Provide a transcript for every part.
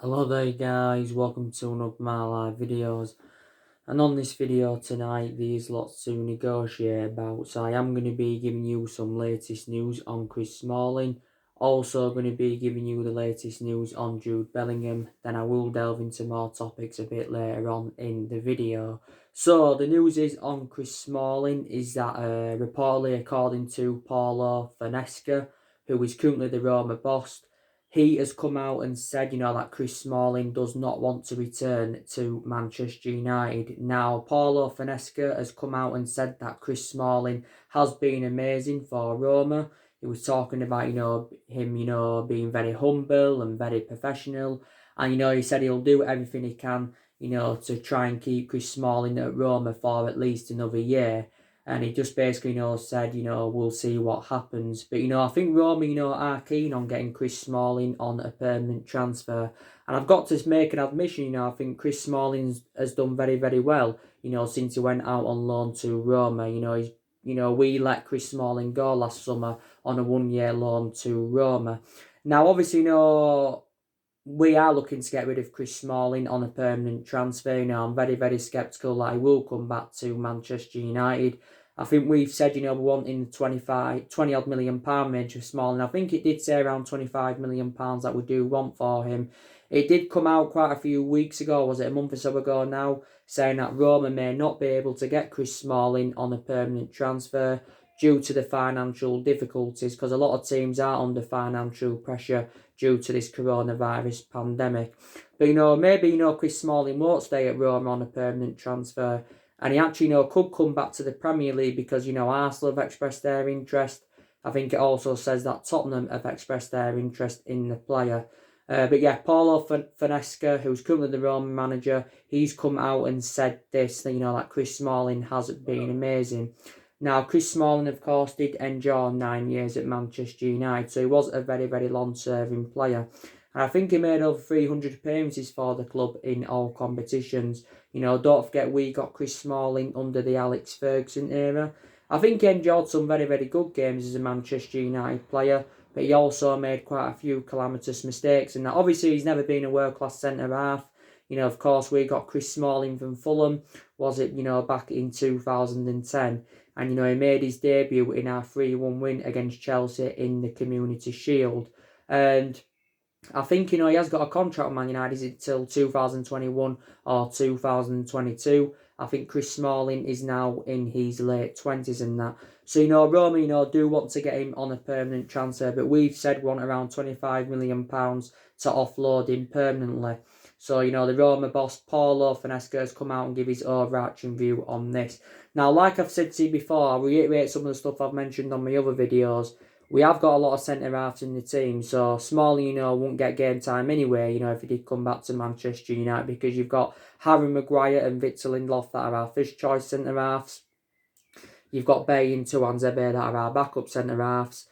Hello there guys, welcome to one of my live videos, and on this video tonight there's lots to negotiate about, so I am going to be giving you some latest news on Chris Smalling, also going to be giving you the latest news on Jude Bellingham, then I will delve into more topics a bit later on in the video. So the news is on Chris Smalling is that reportedly according to Paulo Finesca, who is currently the Roma boss, he has come out and said, that Chris Smalling does not want to return to Manchester United. Now, Paulo Finesca has come out and said that Chris Smalling has been amazing for Roma. He was talking about, him, being very humble and very professional. And, he said he'll do everything he can, to try and keep Chris Smalling at Roma for at least another year. And he just basically, said, we'll see what happens. But, I think Roma, are keen on getting Chris Smalling on a permanent transfer. And I've got to make an admission, I think Chris Smalling has done very, very well, since he went out on loan to Roma. We let Chris Smalling go last summer on a 1-year loan to Roma. Now, obviously, we are looking to get rid of Chris Smalling on a permanent transfer. I'm very, very sceptical that he will come back to Manchester United. I think we've said, we're wanting 20 odd million pound range for Smalling. I think it did say around 25 million pounds that we do want for him. It did come out quite a few weeks ago, was it a month or so ago now, saying that Roma may not be able to get Chris Smalling on a permanent transfer due to the financial difficulties, because a lot of teams are under financial pressure due to this coronavirus pandemic. But, maybe, Chris Smalling won't stay at Roma on a permanent transfer. And he actually, could come back to the Premier League because, Arsenal have expressed their interest. I think it also says that Tottenham have expressed their interest in the player. But yeah, Paulo Finesca, who's currently the Roman manager, he's come out and said this, that Chris Smalling has been amazing. Now, Chris Smalling, of course, did endure 9 years at Manchester United, so he was a very, very long-serving player. And I think he made over 300 appearances for the club in all competitions. Don't forget we got Chris Smalling under the Alex Ferguson era. I think he enjoyed some very, very good games as a Manchester United player, but he also made quite a few calamitous mistakes. And obviously, he's never been a world-class centre-half. Of course, we got Chris Smalling from Fulham, was it, back in 2010. And, he made his debut in our 3-1 win against Chelsea in the Community Shield. And I think, he has got a contract with Man United. Is it till 2021 or 2022? I think Chris Smalling is now in his late 20s and that. So, Roma, do want to get him on a permanent transfer. But we've said we want around £25 million to offload him permanently. So, the Roma boss, Paulo Finesca, has come out and give his overarching view on this. Now, like I've said to you before, I'll reiterate some of the stuff I've mentioned on my other videos. We have got a lot of centre-halves in the team, so Smalling, won't get game time anyway, if he did come back to Manchester United, because you've got Harry Maguire and Victor Lindelof that are our first choice centre-halves. You've got Bay and Tuanzebe that are our backup centre-halves.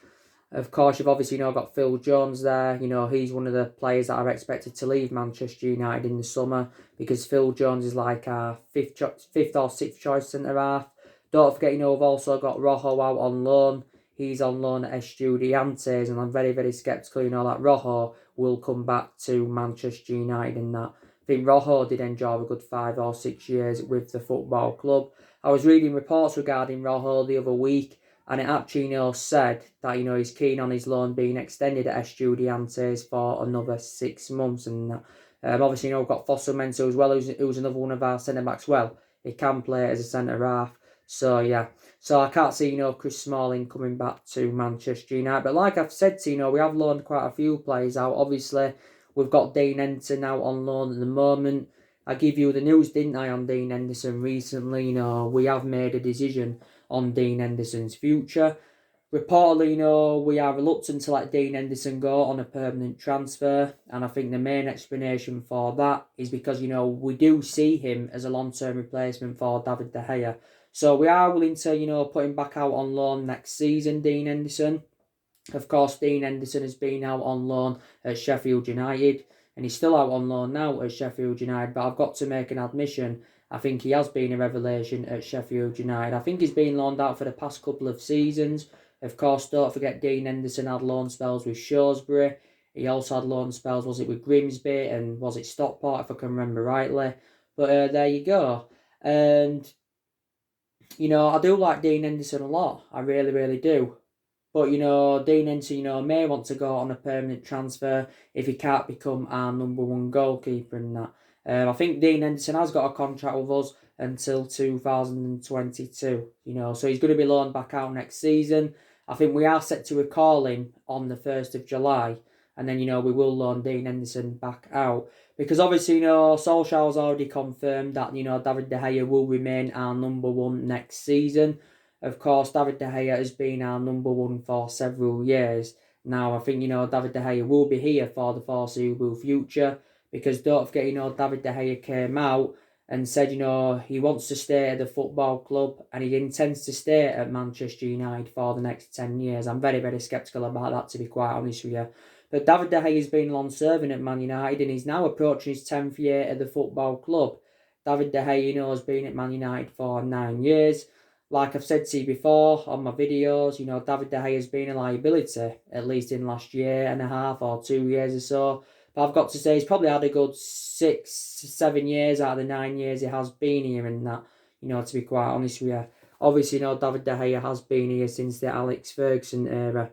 Of course, you've obviously got Phil Jones there. He's one of the players that are expected to leave Manchester United in the summer, because Phil Jones is like our fifth or sixth choice centre-half. Don't forget, we've also got Rojo out on loan. He's on loan at Estudiantes, and I'm very, very sceptical, that Rojo will come back to Manchester United and that. I think Rojo did enjoy a good 5 or 6 years with the football club. I was reading reports regarding Rojo the other week, and it actually, said that, he's keen on his loan being extended at Estudiantes for another 6 months. And obviously, we've got Fossil-Mensah as well, who's another one of our centre-backs. Well, he can play as a centre-half. So, yeah. So, I can't see, Chris Smalling coming back to Manchester United. But like I've said to you, we have loaned quite a few players out. Obviously, we've got Dean Henderson now on loan at the moment. I gave you the news, didn't I, on Dean Henderson recently? We have made a decision on Dean Henderson's future. Reportedly, we are reluctant to let Dean Henderson go on a permanent transfer, and I think the main explanation for that is because, we do see him as a long-term replacement for David De Gea. So we are willing to, put him back out on loan next season, Dean Henderson. Of course, Dean Henderson has been out on loan at Sheffield United, and he's still out on loan now at Sheffield United, but I've got to make an admission. I think he has been a revelation at Sheffield United. I think he's been loaned out for the past couple of seasons. Of course, don't forget Dean Henderson had loan spells with Shrewsbury. He also had loan spells, was it with Grimsby and was it Stockport, if I can remember rightly. But there you go. And, I do like Dean Henderson a lot. I really, really do. But, Dean Henderson, may want to go on a permanent transfer if he can't become our number one goalkeeper and that. I think Dean Henderson has got a contract with us until 2022, so he's going to be loaned back out next season. I think we are set to recall him on the 1st of July, and then, we will loan Dean Henderson back out. Because obviously, Solskjaer's already confirmed that, David De Gea will remain our number one next season. Of course, David De Gea has been our number one for several years. Now, I think, David De Gea will be here for the foreseeable future, because don't forget, David De Gea came out and said, he wants to stay at the football club and he intends to stay at Manchester United for the next 10 years. I'm very, very sceptical about that, to be quite honest with you. But David De Gea has been long serving at Man United and he's now approaching his 10th year at the football club. David De Gea, has been at Man United for 9 years. Like I've said to you before on my videos, David De Gea has been a liability, at least in last year and a half or 2 years or so. But I've got to say, he's probably had a good 6, 7 years out of the 9 years he has been here and that, to be quite honest with you. Obviously, David De Gea has been here since the Alex Ferguson era.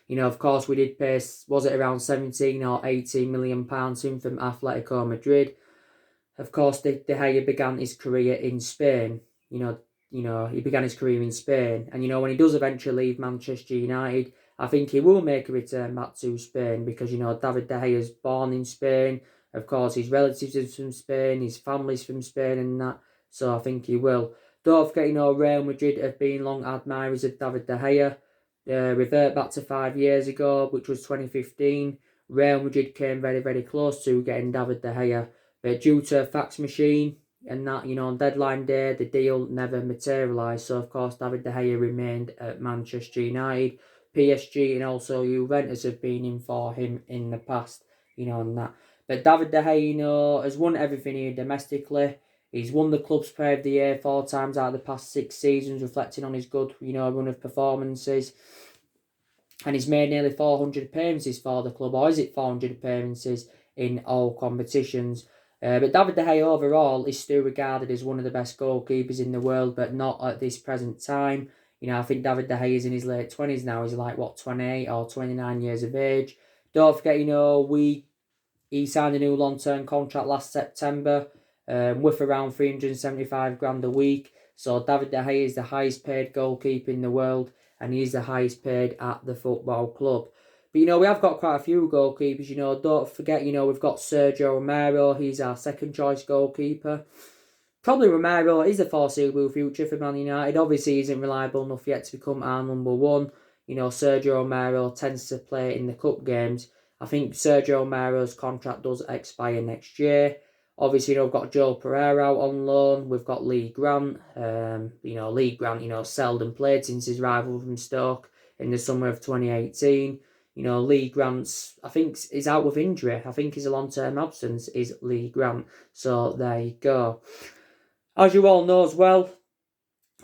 Of course, we did pay, was it around 17 or 18 million pounds in from Atletico Madrid. Of course, De Gea began his career in Spain. He began his career in Spain. And, when he does eventually leave Manchester United, I think he will make a return back to Spain because, David De Gea is born in Spain. Of course, his relatives are from Spain, his family's from Spain and that. So I think he will. Don't forget, Real Madrid have been long admirers of David De Gea. Revert back to 5 years ago, which was 2015. Real Madrid came very, very close to getting David De Gea. But due to a fax machine and that, on deadline day, the deal never materialised. So, of course, David De Gea remained at Manchester United. PSG and also Juventus have been in for him in the past, and that. But David De Gea, has won everything here domestically. He's won the club's player of the year 4 times out of the past 6 seasons, reflecting on his good, run of performances. And he's made nearly 400 appearances for the club, or is it 400 appearances in all competitions? But David De Gea overall is still regarded as one of the best goalkeepers in the world, but not at this present time. I think David De Gea is in his late 20s now. He's like, 28 or 29 years of age. Don't forget, he signed a new long-term contract last September with around 375 grand a week. So David De Gea is the highest paid goalkeeper in the world and he's the highest paid at the football club. But, we have got quite a few goalkeepers, Don't forget, we've got Sergio Romero. He's our second choice goalkeeper. Probably Romero is a foreseeable future for Man United. Obviously, he isn't reliable enough yet to become our number one. Sergio Romero tends to play in the cup games. I think Sergio Romero's contract does expire next year. Obviously, we've got Joe Pereira out on loan. We've got Lee Grant. Lee Grant, seldom played since his rival from Stoke in the summer of 2018. Lee Grant's, I think, is out with injury. I think he's a long-term absence, is Lee Grant. So, there you go. As you all know as well,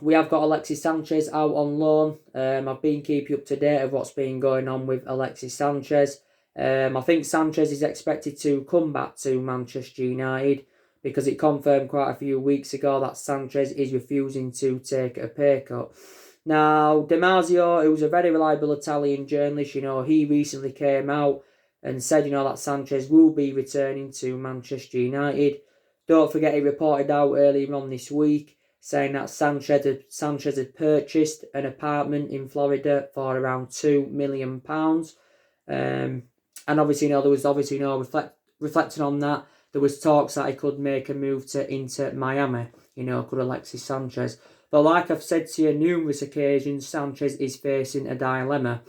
we have got Alexis Sanchez out on loan. I've been keeping up to date of what's been going on with Alexis Sanchez. I think Sanchez is expected to come back to Manchester United because it confirmed quite a few weeks ago that Sanchez is refusing to take a pay cut. Now, Damasio, who's a very reliable Italian journalist, he recently came out and said, that Sanchez will be returning to Manchester United. Don't forget, he reported out earlier on this week saying that Sanchez had purchased an apartment in Florida for around £2 million. And obviously, there was reflecting on that, there was talks that he could make a move to Inter Miami, could Alexis Sanchez. But like I've said to you on numerous occasions, Sanchez is facing a dilemma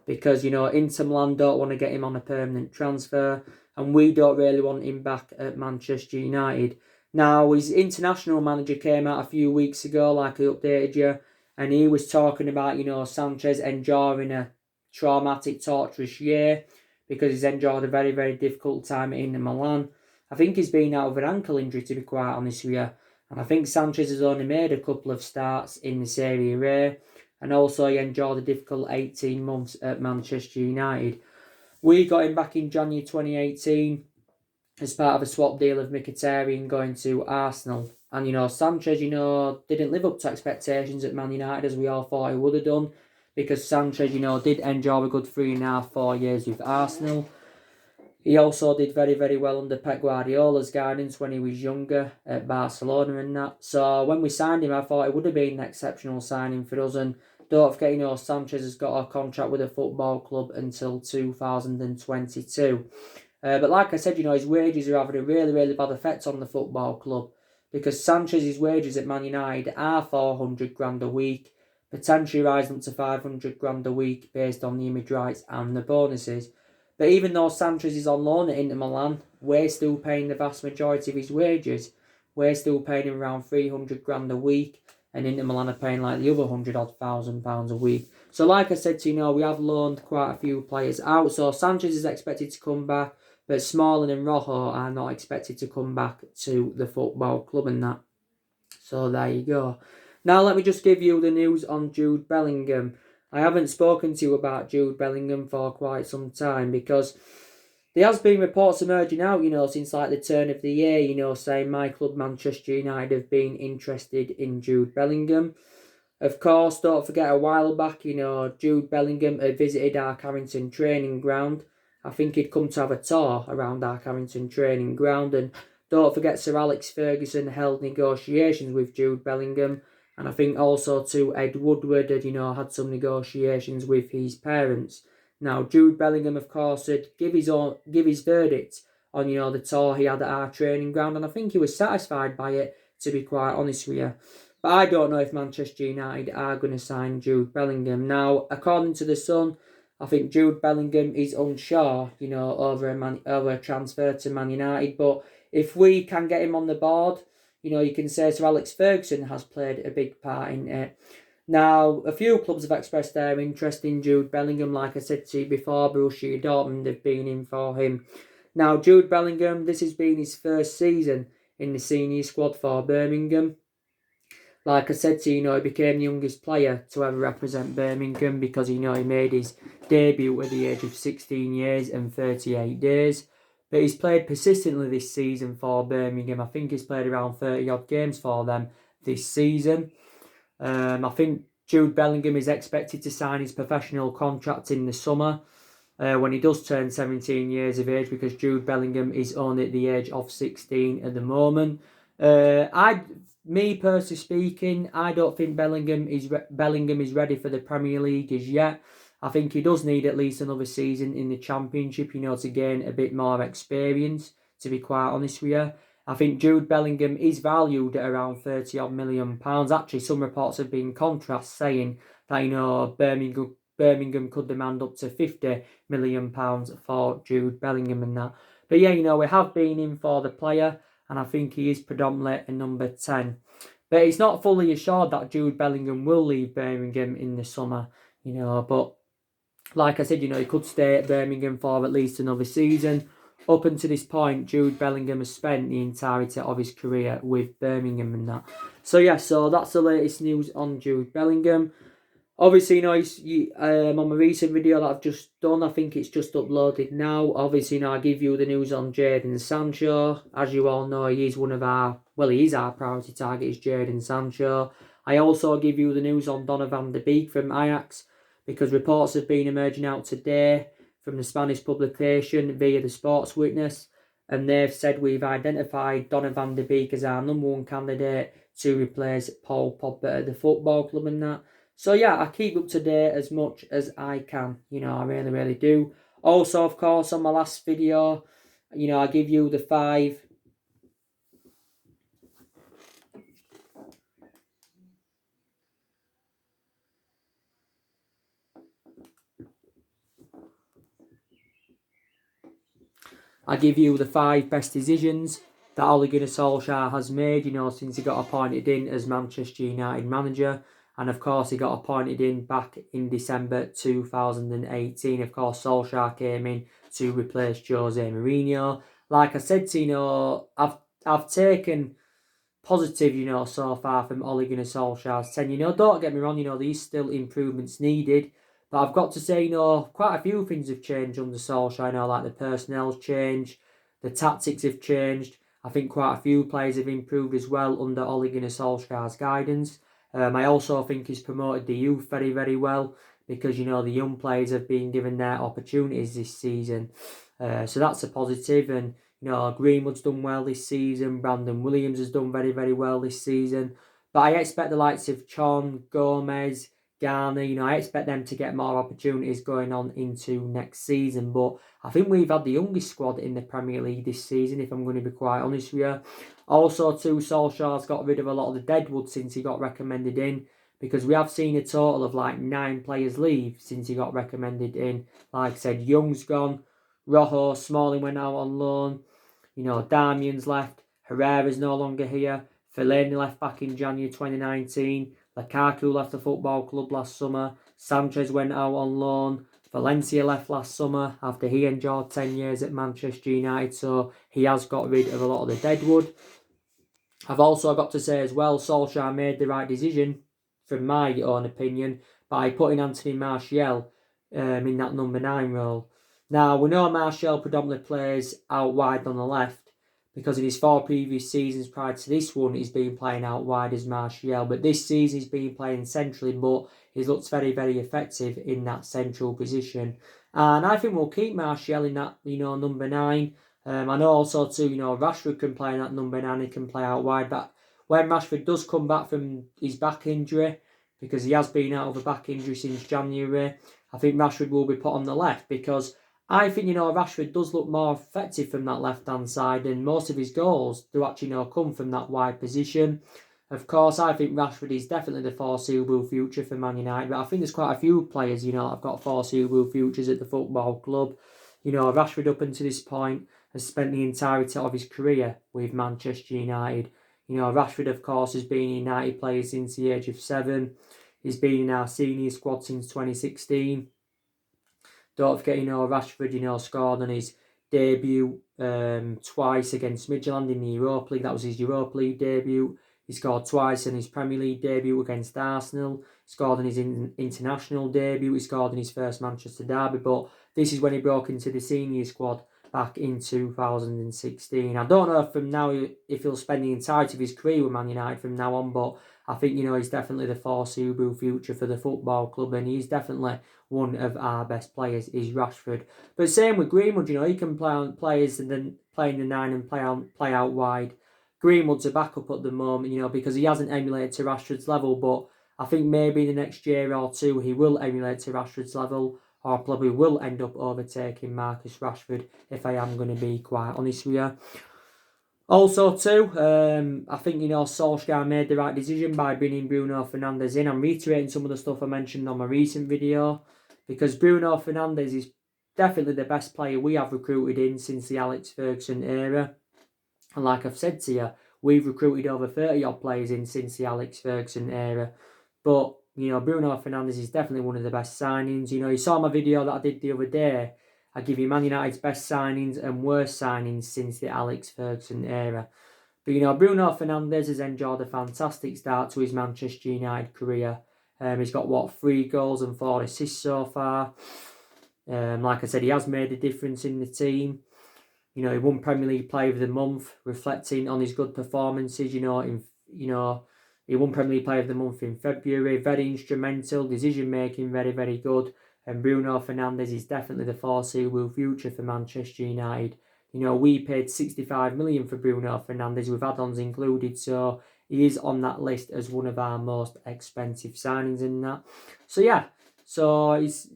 because, Inter Milan don't want to get him on a permanent transfer and we don't really want him back at Manchester United. Now, his international manager came out a few weeks ago, like I updated you, and he was talking about, Sanchez enduring a traumatic, torturous year because he's endured a very, very difficult time in Milan. I think he's been out of an ankle injury, to be quite honest with you. And I think Sanchez has only made a couple of starts in the Serie A. And also he endured a difficult 18 months at Manchester United. We got him back in January 2018 as part of a swap deal of Mkhitaryan going to Arsenal. And, Sanchez, didn't live up to expectations at Man United as we all thought he would have done, because Sanchez, did enjoy a good 3.5, 4 years with Arsenal. He also did very, very well under Pep Guardiola's guidance when he was younger at Barcelona and that. So when we signed him, I thought it would have been an exceptional signing for us. And don't forget, Sanchez has got a contract with a football club until 2022. But like I said, his wages are having a really, really bad effect on the football club, because Sanchez's wages at Man United are 400 grand a week, potentially rising up to 500 grand a week based on the image rights and the bonuses. But even though Sanchez is on loan at Inter Milan, we're still paying the vast majority of his wages. We're still paying him around 300 grand a week, and Inter Milan are paying like the other £100,000 a week. So like I said to we have loaned quite a few players out. So Sanchez is expected to come back, but Smalling and Rojo are not expected to come back to the football club and that. So there you go. Now let me just give you the news on Jude Bellingham. I haven't spoken to you about Jude Bellingham for quite some time, because there has been reports emerging out, since like the turn of the year, saying my club Manchester United have been interested in Jude Bellingham. Of course, don't forget a while back, Jude Bellingham had visited our Carrington training ground. I think he'd come to have a tour around our Carrington training ground. And don't forget Sir Alex Ferguson held negotiations with Jude Bellingham. And I think also too Ed Woodward had, had some negotiations with his parents. Now, Jude Bellingham, of course, had give his verdict on, the tour he had at our training ground. And I think he was satisfied by it, to be quite honest with you. But I don't know if Manchester United are going to sign Jude Bellingham. Now, according to The Sun, I think Jude Bellingham is unsure, over a transfer to Man United. But if we can get him on the board, you can say Sir Alex Ferguson has played a big part in it. Now, a few clubs have expressed their interest in Jude Bellingham. Like I said to you before, Borussia Dortmund have been in for him. Now, Jude Bellingham, this has been his first season in the senior squad for Birmingham. Like I said to you, he became the youngest player to ever represent Birmingham, because, he made his debut at the age of 16 years and 38 days. But he's played persistently this season for Birmingham. I think he's played around 30-odd games for them this season. I think Jude Bellingham is expected to sign his professional contract in the summer, when he does turn 17 years of age, because Jude Bellingham is only at the age of 16 at the moment. Me personally speaking, I don't think Bellingham is ready for the Premier League as yet. I think he does need at least another season in the Championship, to gain a bit more experience, to be quite honest with you. I think Jude Bellingham is valued at around £30-odd million. Actually, some reports have been contrast saying that, Birmingham could demand up to £50 million for Jude Bellingham and that. But yeah, we have been in for the player, and I think he is predominantly a number 10. But it's not fully assured that Jude Bellingham will leave Birmingham in the summer, but like I said, he could stay at Birmingham for at least another season. Up until this point, Jude Bellingham has spent the entirety of his career with Birmingham and that. So that's the latest news on Jude Bellingham. Obviously, on my recent video that I've just done, I think it's just uploaded now. Obviously, I give you the news on Jadon Sancho. As you all know, he is our priority target, is Jadon Sancho. I also give you the news on Donovan de Beek from Ajax, because reports have been emerging out today from the Spanish publication via the Sports Witness, and they've said we've identified Donovan de Beek as our number one candidate to replace Paul Pogba at the football club and that. So yeah, I keep up to date as much as I can. I really, really do. Also, of course, on my last video, I give you the 5... I give you the 5 best decisions that Ole Gunnar Solskjaer has made, since he got appointed in as Manchester United manager. And of course, he got appointed in back in December 2018. Of course, Solskjaer came in to replace Jose Mourinho. Like I said to you, I've taken positive, so far from Ole Gunnar Solskjaer's tenure. Don't get me wrong, there's still improvements needed. But I've got to say, quite a few things have changed under Solskjaer. Like the personnel's changed, the tactics have changed. I think quite a few players have improved as well under Ole Gunnar Solskjaer's guidance. I also think he's promoted the youth very, very well because, the young players have been given their opportunities this season. So that's a positive. And, Greenwood's done well this season. Brandon Williams has done very, very well this season. But I expect the likes of Chon, Gomez, Garner, I expect them to get more opportunities going on into next season. But I think we've had the youngest squad in the Premier League this season, if I'm going to be quite honest with you. Also, too, Solskjaer's got rid of a lot of the deadwood since he got recommended in, because we have seen a total of like 9 players leave since he got recommended in. Like I said, Young's gone, Rojo, Smalling went out on loan, Damian's left, Herrera's no longer here, Fellaini left back in January 2019, Lukaku left the football club last summer, Sanchez went out on loan, Valencia left last summer after he endured 10 years at Manchester United, so he has got rid of a lot of the deadwood. I've also got to say as well, Solskjaer made the right decision, from my own opinion, by putting Anthony Martial in that number 9 role. Now, we know Martial predominantly plays out wide on the left, because in his 4 previous seasons prior to this one, he's been playing out wide as Martial. But this season, he's been playing centrally, but he looks very, very effective in that central position. And I think we'll keep Martial in that, number 9. I know also too, Rashford can play in that number 9, he can play out wide. But when Rashford does come back from his back injury, because he has been out of a back injury since January, I think Rashford will be put on the left, because I think, Rashford does look more effective from that left-hand side, and most of his goals do actually, come from that wide position. Of course, I think Rashford is definitely the foreseeable future for Man United, but I think there's quite a few players, that have got foreseeable futures at the football club. Rashford up until this point has spent the entirety of his career with Manchester United. Rashford, of course, has been a United player since the age of 7. He's been in our senior squad since 2016. Don't forget, Rashford, scored on his debut twice against Midtjylland in the Europa League. That was his Europa League debut. He scored twice in his Premier League debut against Arsenal. He scored in his international debut. He scored in his first Manchester derby. But this is when he broke into the senior squad back in 2016. I don't know from now if he'll spend the entirety of his career with Man United from now on, but I think, he's definitely the foreseeable future for the football club, and he's definitely one of our best players, is Rashford. But same with Greenwood, he can play on players and then play in the 9 and play out wide. Greenwood's a backup at the moment, because he hasn't emulated to Rashford's level, but I think maybe in the next year or two he will emulate to Rashford's level, or probably will end up overtaking Marcus Rashford, if I am going to be quite honest with you. Also too, I think, Solskjaer made the right decision by bringing Bruno Fernandes in. I'm reiterating some of the stuff I mentioned on my recent video, because Bruno Fernandes is definitely the best player we have recruited in since the Alex Ferguson era. And like I've said to you, we've recruited over 30 odd players in since the Alex Ferguson era. But, Bruno Fernandes is definitely one of the best signings. You saw my video that I did the other day. I give you Man United's best signings and worst signings since the Alex Ferguson era. But, Bruno Fernandes has enjoyed a fantastic start to his Manchester United career. He's got, 3 goals and 4 assists so far. Like I said, he has made a difference in the team. He won Premier League Player of the Month, reflecting on his good performances. He won Premier League Player of the Month in February. Very instrumental, decision making, very, very good. And Bruno Fernandes is definitely the foreseeable future for Manchester United. We paid 65 million for Bruno Fernandes with add-ons included, so he is on that list as one of our most expensive signings in that. So yeah. So he's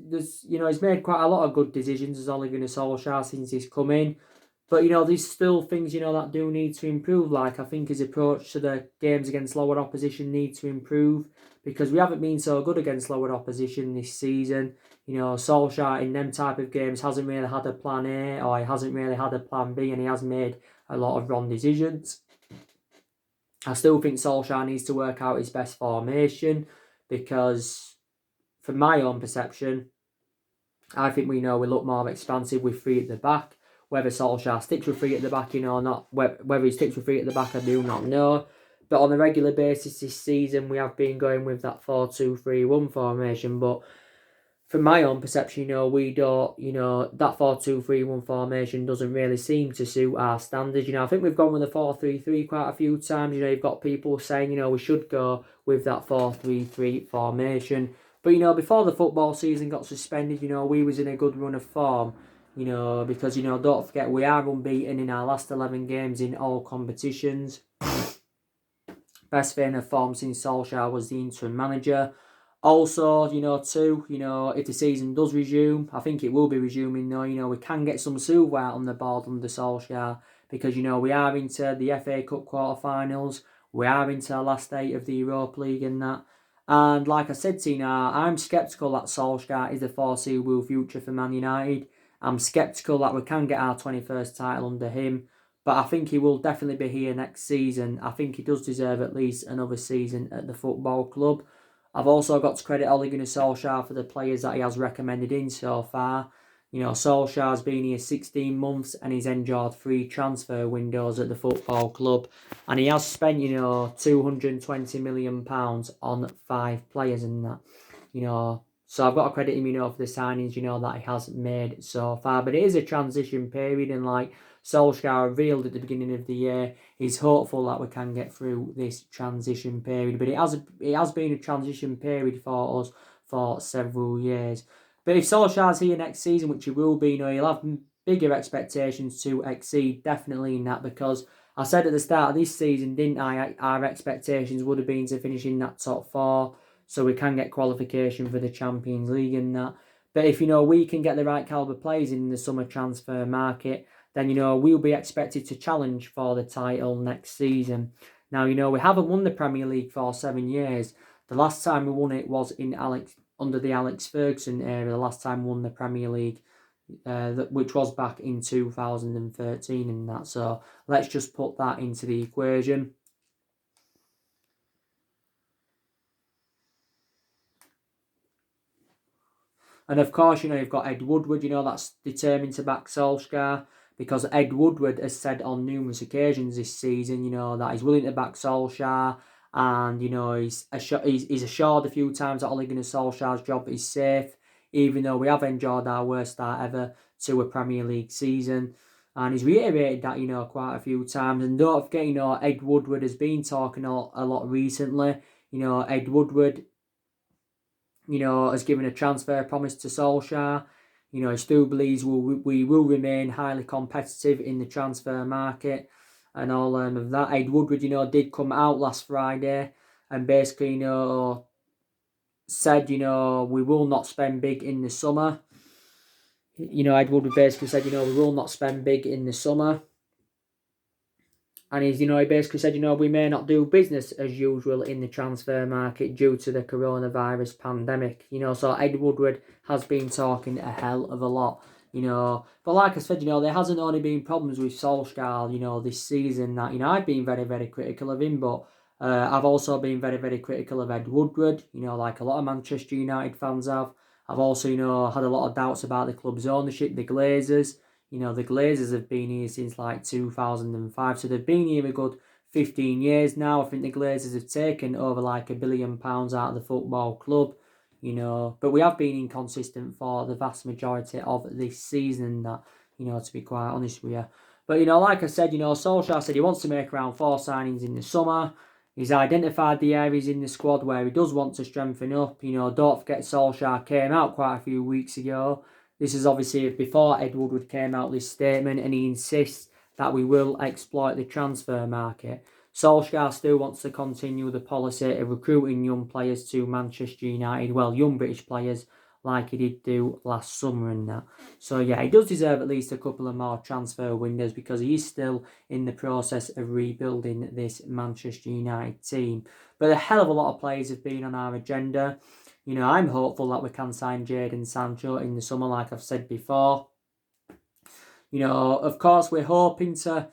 made quite a lot of good decisions as Ole Gunnar Solskjaer since he's come in. But, there's still things, that do need to improve. Like, I think his approach to the games against lower opposition needs to improve, because we haven't been so good against lower opposition this season. Solskjaer in them type of games hasn't really had a plan A, or he hasn't really had a plan B, and he has made a lot of wrong decisions. I still think Solskjaer needs to work out his best formation, because from my own perception, I think we look more expansive with 3 at the back. Whether Solskjaer sticks with 3 at the back, or not, whether he sticks with 3 at the back, I do not know. But on a regular basis this season, we have been going with that 4-2-3-1 formation. But from my own perception, we don't, that 4-2-3-1 formation doesn't really seem to suit our standards. I think we've gone with the 4-3-3 quite a few times. You've got people saying, we should go with that 4-3-3 formation. But, before the football season got suspended, we was in a good run of form. Because, don't forget, we are unbeaten in our last 11 games in all competitions. Best vein of form since Solskjaer was the interim manager. Also, if the season does resume, I think it will be resuming though, we can get some silverware on the board under Solskjaer because, we are into the FA Cup quarterfinals, we are into the last 8 of the Europa League and that. And like I said, Tina, I'm sceptical that Solskjaer is the foreseeable future for Man United. I'm sceptical that we can get our 21st title under him. But I think he will definitely be here next season. I think he does deserve at least another season at the football club. I've also got to credit Ole Gunnar Solskjaer for the players that he has recommended in so far. Solskjaer's been here 16 months and he's enjoyed 3 transfer windows at the football club. And he has spent, £220 million on 5 players and that. So I've got to credit him, for the signings, that he has made so far. But it is a transition period and Solskjaer revealed at the beginning of the year, he's hopeful that we can get through this transition period. But it has been a transition period for us for several years. But if Solskjaer's here next season, which he will be, he'll have bigger expectations to exceed definitely in that because I said at the start of this season, didn't I, our expectations would have been to finish in that top 4 so we can get qualification for the Champions League and that. But if, we can get the right calibre players in the summer transfer market, then, we'll be expected to challenge for the title next season. Now, we haven't won the Premier League for 7 years. The last time we won it was under the Alex Ferguson era, the last time we won the Premier League, which was back in 2013 and that. So let's just put that into the equation. And of course, you've got Ed Woodward, that's determined to back Solskjaer because Ed Woodward has said on numerous occasions this season, that he's willing to back Solskjaer and, he's assured a few times that Ole Gunnar Solskjaer's job is safe, even though we have enjoyed our worst start ever to a Premier League season. And he's reiterated that, quite a few times. And don't forget, Ed Woodward has been talking a lot recently. Ed Woodward has given a transfer promise to Solskjaer. He still believes we will remain highly competitive in the transfer market and all of that. Ed Woodward, did come out last Friday and basically, said, we will not spend big in the summer. Ed Woodward basically said, we will not spend big in the summer. And he basically said, we may not do business as usual in the transfer market due to the coronavirus pandemic. So Ed Woodward has been talking a hell of a lot, But like I said, there hasn't only been problems with Solskjaer, this season that, I've been very, very critical of him, but I've also been very, very critical of Ed Woodward, like a lot of Manchester United fans have. I've also, had a lot of doubts about the club's ownership, the Glazers. The Glazers have been here since 2005, so they've been here a good 15 years now. I think the Glazers have taken over £1 billion out of the football club, but we have been inconsistent for the vast majority of this season, that, to be quite honest with you. But, like I said, Solskjaer said he wants to make around 4 signings in the summer. He's identified the areas in the squad where he does want to strengthen up. Don't forget Solskjaer came out quite a few weeks ago. This is obviously before Ed Woodward came out with this statement, and he insists that we will exploit the transfer market. Solskjaer still wants to continue the policy of recruiting young players to Manchester United, young British players, like he did do last summer and that. So yeah, he does deserve at least a couple of more transfer windows because he is still in the process of rebuilding this Manchester United team. But a hell of a lot of players have been on our agenda. I'm hopeful that we can sign Jadon Sancho in the summer, like I've said before. Of course, we're hoping to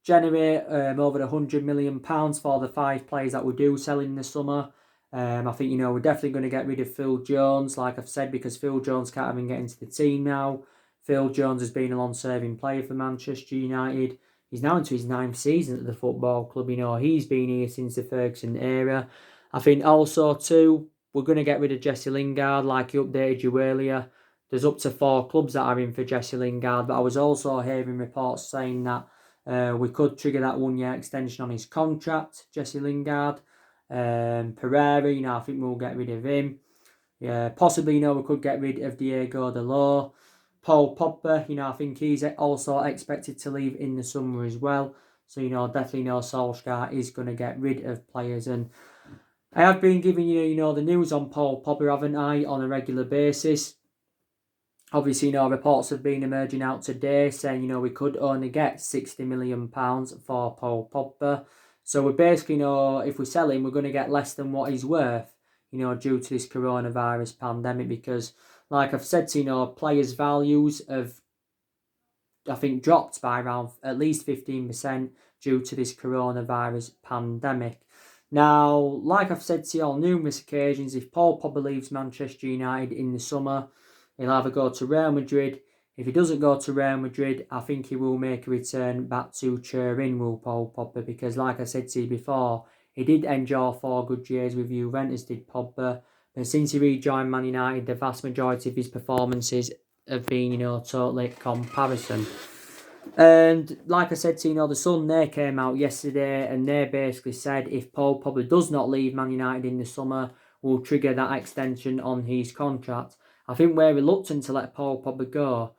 generate over £100 million for the 5 players that we do sell in the summer. I think, we're definitely going to get rid of Phil Jones, like I've said, because Phil Jones can't even get into the team now. Phil Jones has been a long-serving player for Manchester United. He's now into his 9th season at the football club. He's been here since the Ferguson era. I think also, too, we're going to get rid of Jesse Lingard, like he updated you earlier. There's up to 4 clubs that are in for Jesse Lingard, but I was also hearing reports saying that we could trigger that 1-year extension on his contract, Jesse Lingard. Pereira, I think we'll get rid of him. Yeah, possibly, we could get rid of Diego Dalot. Paul Pogba, I think he's also expected to leave in the summer as well. So, definitely Solskjaer is going to get rid of players. And I have been giving you, the news on Paul Pogba, haven't I, on a regular basis. Obviously, reports have been emerging out today saying, we could only get £60 million for Paul Pogba. So we basically if we sell him, we're going to get less than what he's worth, due to this coronavirus pandemic. Because, like I've said, players' values have, I think, dropped by around at least 15% due to this coronavirus pandemic. Now, like I've said to you on numerous occasions, if Paul Pogba leaves Manchester United in the summer, he'll either go to Real Madrid. If he doesn't go to Real Madrid, I think he will make a return back to Turin, will Paul Pogba, because like I said to you before, he did enjoy 4 good years with Juventus, did Pogba. And since he rejoined Man United, the vast majority of his performances have been, totally comparison. And like I said to the Sun, they came out yesterday and they basically said if Paul Pogba does not leave Man United in the summer, will trigger that extension on his contract. I think we're reluctant to let Paul Pogba go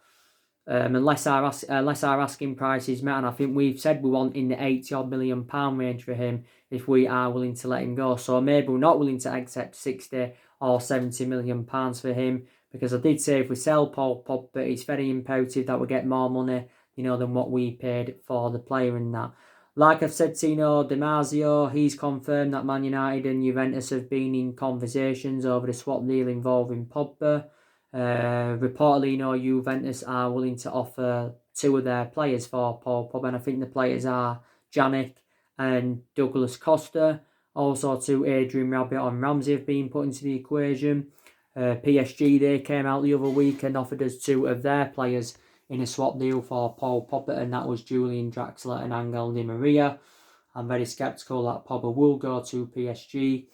unless our asking price is met. And I think we've said we want in the £80 million range for him if we are willing to let him go. So maybe we're not willing to accept 60 or £70 million for him, because I did say if we sell Paul Pogba, it's very imperative that we get more money, than what we paid for the player and that. Like I've said to Damasio, he's confirmed that Man United and Juventus have been in conversations over the swap deal involving Pogba. Reportedly, Juventus are willing to offer 2 of their players for Paul Pogba, and I think the players are Janik and Douglas Costa. Also, 2 Adrian Rabiot and Ramsey have been put into the equation. PSG, they came out the other week and offered us 2 of their players in a swap deal for Paul Pogba, and that was Julian Draxler and Angel Di Maria. I'm very sceptical that Pogba will go to PSG.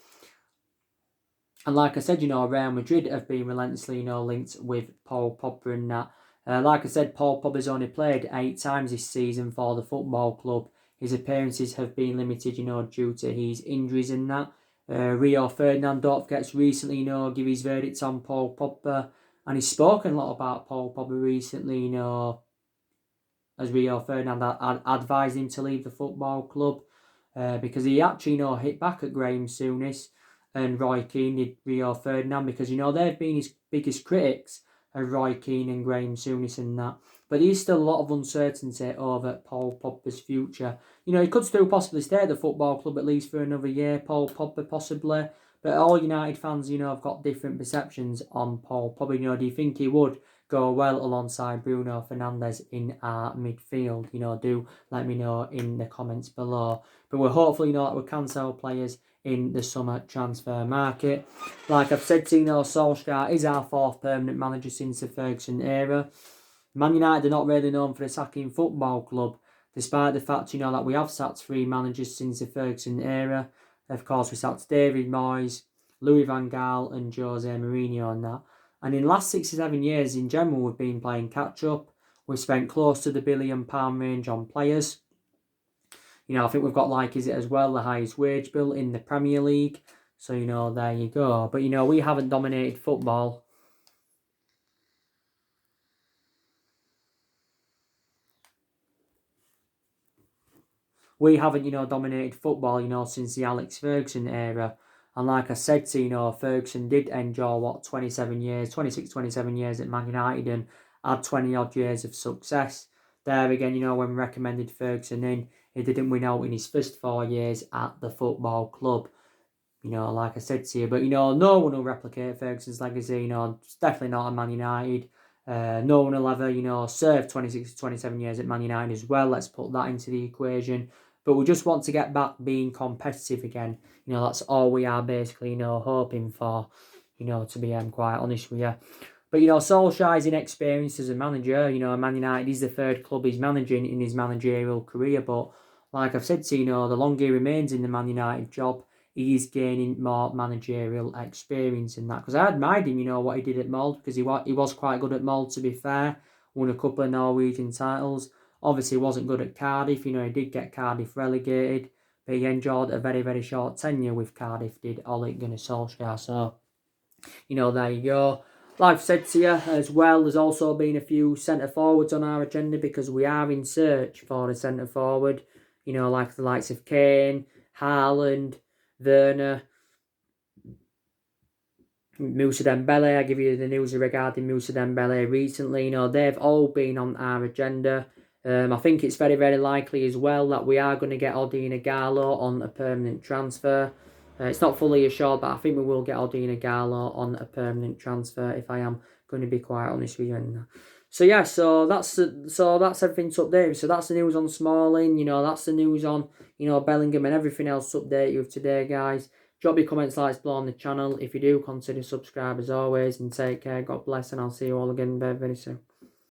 And like I said, Real Madrid have been relentlessly, linked with Paul Pogba and that. Like I said, Paul Pogba's only played 8 times this season for the football club. His appearances have been limited, due to his injuries and that. Rio Ferdinand, don't forget, recently, give his verdict on Paul Pogba. And he's spoken a lot about Paul Pogba recently, as Rio Ferdinand advised him to leave the football club. Because he actually, hit back at Graham Souness and Roy Keane, did Rio Ferdinand, because, they've been his biggest critics of Roy Keane and Graham Souness and that. But there's still a lot of uncertainty over Paul Pogba's future. He could still possibly stay at the football club at least for another year, Paul Pogba possibly. But all United fans, have got different perceptions on Paul Pogba. Do you think he would go well alongside Bruno Fernandes in our midfield? Do let me know in the comments below. But we're hopefully, that we can sell players in the summer transfer market. Like I've said to Solskjaer is our 4th permanent manager since the Ferguson era. Man United are not really known for a sacking football club, despite the fact, that we have sacked 3 managers since the Ferguson era. Of course, we sacked David Moyes, Louis van Gaal and Jose Mourinho and that. And in the last 6 or 7 years, in general, we've been playing catch-up. We've spent close to the £1 billion range on players. I think we've got, is it as well, the highest wage bill in the Premier League. So, there you go. But, we haven't dominated football. We haven't, dominated football, since the Alex Ferguson era. And like I said to Ferguson did enjoy, 27 years at Man United and had 20-odd years of success. There again, when we recommended Ferguson in, he didn't win out in his first 4 years at the football club. Like I said to you. But, no one will replicate Ferguson's legacy. It's definitely not at Man United. No one will ever, serve 26 to 27 years at Man United as well. Let's put that into the equation. But we just want to get back being competitive again. That's all we are basically, hoping for, to be quite honest with you. But, Solskjaer is inexperienced as a manager. Man United is the 3rd club he's managing in his managerial career. But like I've said to the longer he remains in the Man United job, he's gaining more managerial experience in that. Because I admired him, what he did at Molde, because he was quite good at Molde, to be fair. Won a couple of Norwegian titles. Obviously, wasn't good at Cardiff. He did get Cardiff relegated, but he enjoyed a very, very short tenure with Cardiff, did Ole Gunnar Solskjaer. So, there you go. Like I've said to you as well, there's also been a few centre forwards on our agenda because we are in search for a centre forward. Like the likes of Kane, Haaland, Werner, Moussa Dembele. I give you the news regarding Moussa Dembele recently. They've all been on our agenda. I think it's very, very likely as well that we are going to get Odin Ighalo on a permanent transfer. It's not fully assured, but I think we will get Odin Ighalo on a permanent transfer, if I am going to be quite honest with you. So yeah, so that's everything to update. So that's the news on Smalling. That's the news on Bellingham and everything else to update you with today, guys. Drop your comments, likes below on the channel. If you do, consider subscribe as always, and take care. God bless, and I'll see you all again very, very soon.